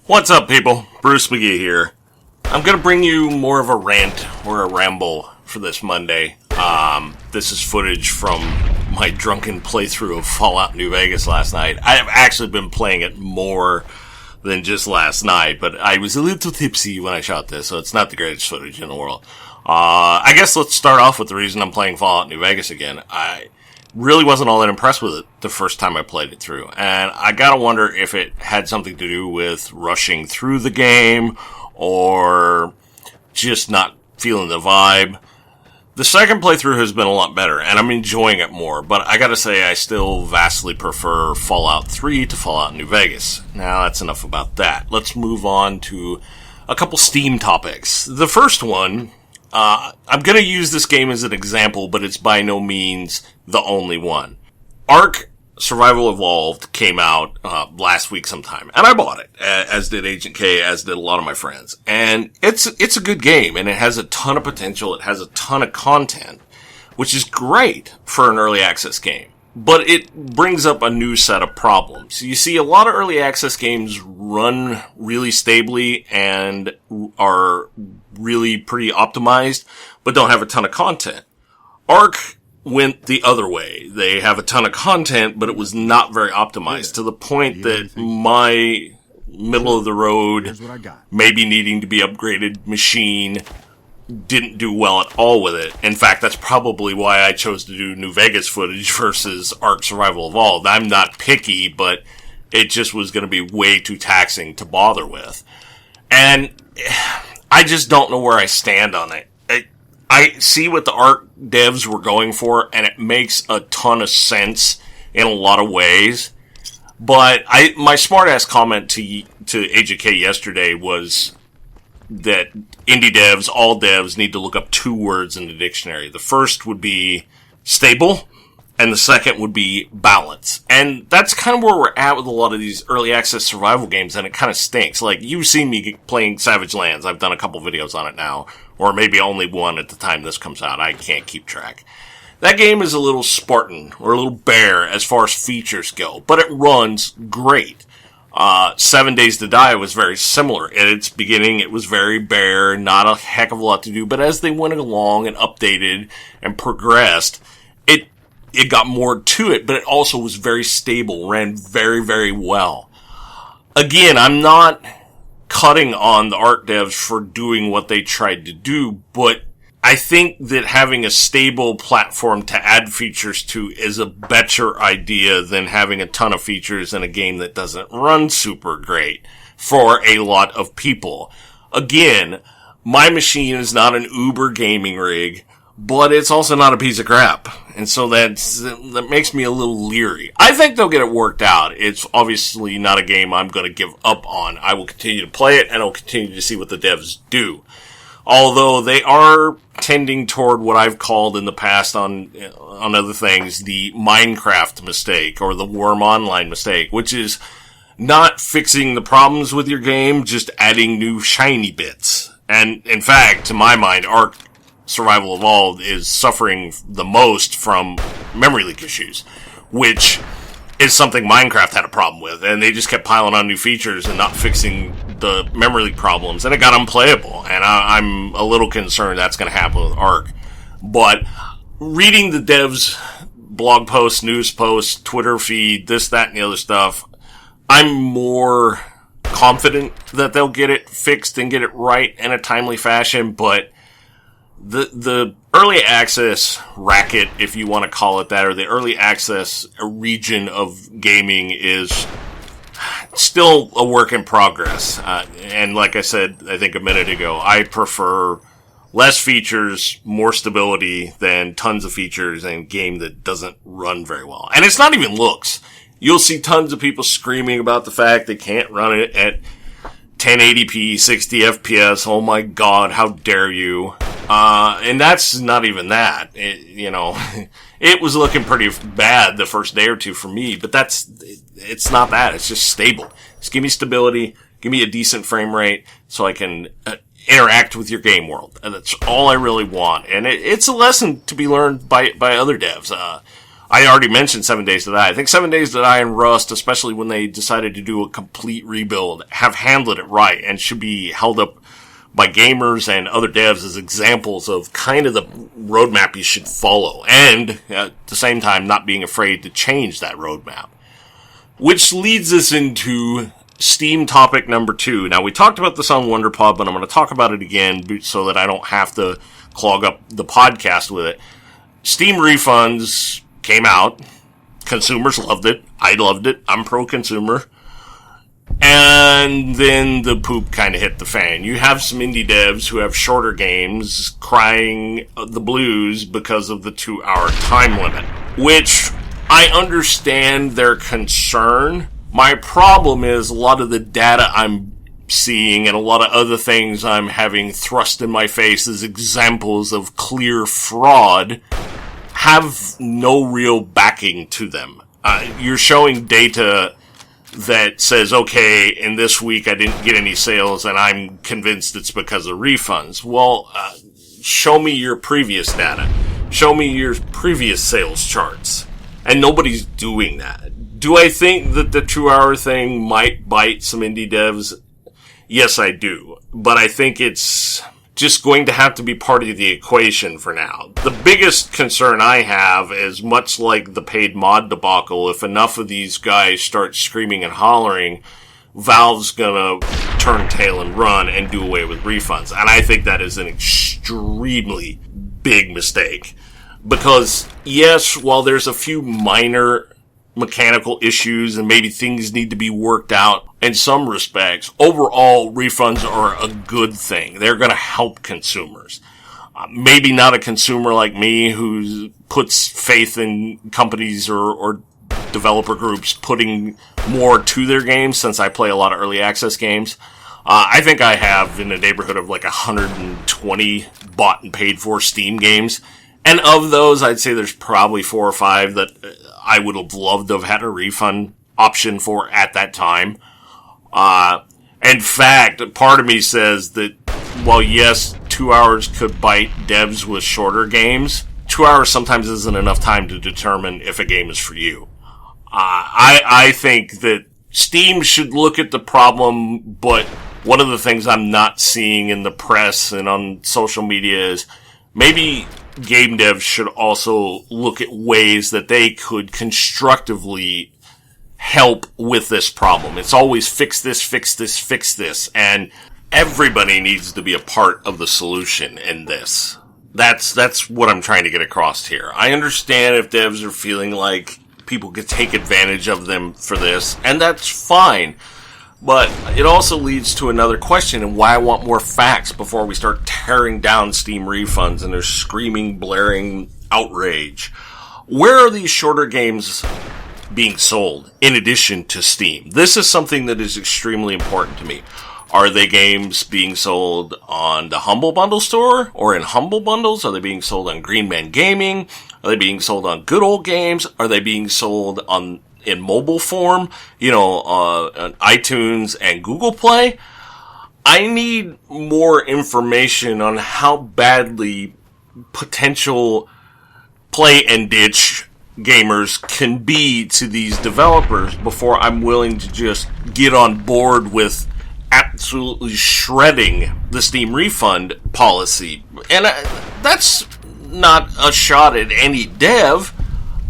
What's up, people? Bruce McGee here. I'm going to bring you more of a rant or a ramble for this Monday. This is footage from my drunken playthrough of Fallout New Vegas last night. I have actually been playing it more than just last night, but I was a little tipsy when I shot this, so it's not the greatest footage in the world. I guess let's start off with the reason I'm playing Fallout New Vegas again. I really wasn't all that impressed with it the first time I played it through, and I gotta wonder if it had something to do with rushing through the game or just not feeling the vibe. The second playthrough has been a lot better, and I'm enjoying it more, but I gotta say I still vastly prefer Fallout 3 to Fallout New Vegas. Now, that's enough about that. Let's move on to a couple Steam topics. The first one, I'm gonna use this game as an example, but it's by no means the only one. Ark Survival Evolved came out last week sometime, and I bought it, as did Agent K, as did a lot of my friends. And it's a good game, and it has a ton of potential, it has a ton of content, which is great for an early access game. But it brings up a new set of problems. You see, a lot of early access games run really stably and are really pretty optimized, but don't have a ton of content. Ark went the other way. They have a ton of content, but it was not very optimized, to the point that my middle of the road, maybe needing to be upgraded machine didn't do well at all with it. In fact, that's probably why I chose to do New Vegas footage versus Ark Survival Evolved. I'm not picky, but it just was going to be way too taxing to bother with. And I just don't know where I stand on it. I see what the Ark devs were going for, and it makes a ton of sense in a lot of ways. But my smartass comment to Agent K yesterday was that indie devs, all devs, need to look up two words in the dictionary. The first would be stable, and the second would be balance. And that's kind of where we're at with a lot of these early access survival games, and it kind of stinks. Like, you've seen me playing Savage Lands. I've done a couple videos on it now, or maybe only one at the time this comes out. I can't keep track. That game is a little Spartan, or a little bare as far as features go, but it runs great. 7 Days to Die was very similar. At its beginning, it was very bare, not a heck of a lot to do, but as they went along and updated and progressed, it got more to it, but it also was very stable, ran very, very well. Again, I'm not cutting on the Ark devs for doing what they tried to do, but I think that having a stable platform to add features to is a better idea than having a ton of features in a game that doesn't run super great for a lot of people. Again, my machine is not an Uber gaming rig, but it's also not a piece of crap. And so that makes me a little leery. I think they'll get it worked out. It's obviously not a game I'm going to give up on. I will continue to play it, and I'll continue to see what the devs do. Although they are tending toward what I've called in the past on other things, the Minecraft mistake, or the Worm Online mistake, which is not fixing the problems with your game, just adding new shiny bits. And in fact, to my mind, Ark Survival Evolved is suffering the most from memory leak issues, which is something Minecraft had a problem with, and they just kept piling on new features and not fixing the memory leak problems, and it got unplayable, and I'm a little concerned that's going to happen with Ark. But reading the devs' blog posts, news posts, Twitter feed, this, that, and the other stuff, I'm more confident that they'll get it fixed and get it right in a timely fashion, but the early access racket, if you want to call it that, or the early access region of gaming is still a work in progress. And like I said, I think a minute ago, I prefer less features, more stability than tons of features in a game that doesn't run very well. And it's not even looks. You'll see tons of people screaming about the fact they can't run it at 1080p, 60 FPS. Oh my god, how dare you. And that's not even that. It was looking pretty bad the first day or two for me, but it's not that. It's just stable. Just give me stability, give me a decent frame rate so I can interact with your game world. And that's all I really want. And it's a lesson to be learned by other devs. I already mentioned 7 Days to Die. I think 7 Days to Die and Rust, especially when they decided to do a complete rebuild, have handled it right and should be held up by gamers and other devs as examples of kind of the roadmap you should follow. And at the same time, not being afraid to change that roadmap. Which leads us into Steam topic number 2. Now, we talked about this on WonderPod, but I'm going to talk about it again so that I don't have to clog up the podcast with it. Steam refunds came out. Consumers loved it. I loved it. I'm pro-consumer. And then the poop kind of hit the fan. You have some indie devs who have shorter games crying the blues because of the 2-hour time limit. Which, I understand their concern. My problem is a lot of the data I'm seeing and a lot of other things I'm having thrust in my face as examples of clear fraud have no real backing to them. You're showing data that says, okay, in this week I didn't get any sales and I'm convinced it's because of refunds. Well, show me your previous data. Show me your previous sales charts. And nobody's doing that. Do I think that the 2-hour thing might bite some indie devs? Yes, I do. But I think it's just going to have to be part of the equation for now. The biggest concern I have is, much like the paid mod debacle, if enough of these guys start screaming and hollering, Valve's gonna turn tail and run and do away with refunds. And I think that is an extremely big mistake. Because, yes, while there's a few minor mechanical issues and maybe things need to be worked out in some respects, overall refunds are a good thing. They're going to help consumers. Maybe not a consumer like me who puts faith in companies or developer groups putting more to their games, since I play a lot of early access games. I think I have in the neighborhood of like 120 bought and paid for Steam games. And of those, I'd say there's probably 4 or 5 that I would have loved to have had a refund option for at that time. In fact, part of me says that, while yes, 2 hours could bite devs with shorter games, 2 hours sometimes isn't enough time to determine if a game is for you. I think that Steam should look at the problem, but one of the things I'm not seeing in the press and on social media is maybe game devs should also look at ways that they could constructively help with this problem. It's always fix this, fix this, fix this, and everybody needs to be a part of the solution in this. That's what I'm trying to get across here. I understand if devs are feeling like people could take advantage of them for this, and that's fine. But it also leads to another question, and why I want more facts before we start tearing down Steam refunds and there's screaming, blaring outrage. Where are these shorter games being sold in addition to Steam? This is something that is extremely important to me. Are they games being sold on the Humble Bundle store or in Humble Bundles? Are they being sold on Green Man Gaming? Are they being sold on Good Old Games? Are they being sold in mobile form, on iTunes and Google Play? I need more information on how badly potential play and ditch gamers can be to these developers before I'm willing to just get on board with absolutely shredding the Steam refund policy. And that's not a shot at any dev.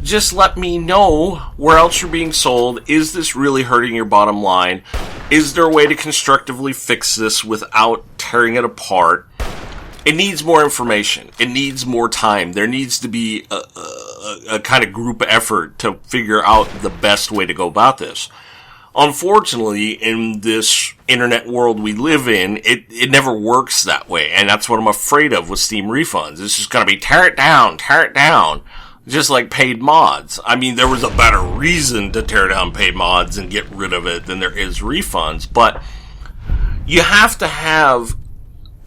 Just let me know where else you're being sold. Is this really hurting your bottom line? Is there a way to constructively fix this without tearing it apart? It needs more information. It needs more time. There needs to be a kind of group effort to figure out the best way to go about this. Unfortunately, in this internet world we live in, it never works that way. And that's what I'm afraid of with Steam refunds. It's just going to be tear it down. Just like paid mods. I mean, there was a better reason to tear down paid mods and get rid of it than there is refunds. But you have to have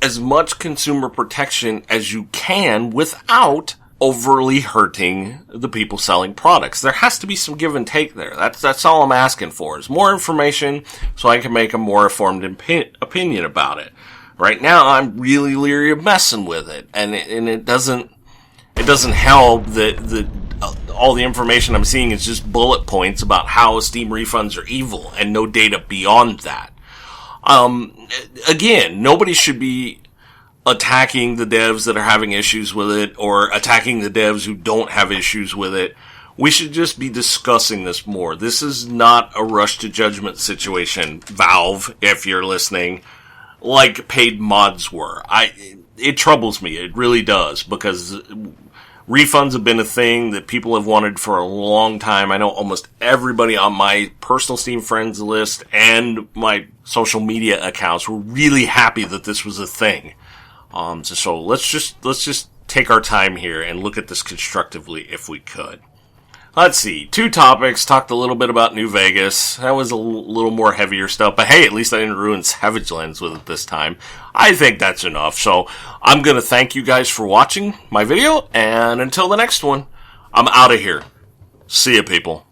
as much consumer protection as you can without overly hurting the people selling products. There has to be some give and take there. That's all I'm asking for, is more information so I can make a more informed opinion about it. Right now, I'm really leery of messing with it, and it doesn't help that all the information I'm seeing is just bullet points about how Steam refunds are evil and no data beyond that. Again, nobody should be attacking the devs that are having issues with it or attacking the devs who don't have issues with it. We should just be discussing this more. This is not a rush to judgment situation, Valve, if you're listening, like paid mods were. It troubles me. It really does, because refunds have been a thing that people have wanted for a long time. I know almost everybody on my personal Steam friends list and my social media accounts were really happy that this was a thing. So let's just take our time here and look at this constructively if we could. Let's see. 2 topics. Talked a little bit about New Vegas. That was a little more heavier stuff. But hey, at least I didn't ruin Savage Lands with it this time. I think that's enough. So I'm going to thank you guys for watching my video. And until the next one, I'm out of here. See ya, people.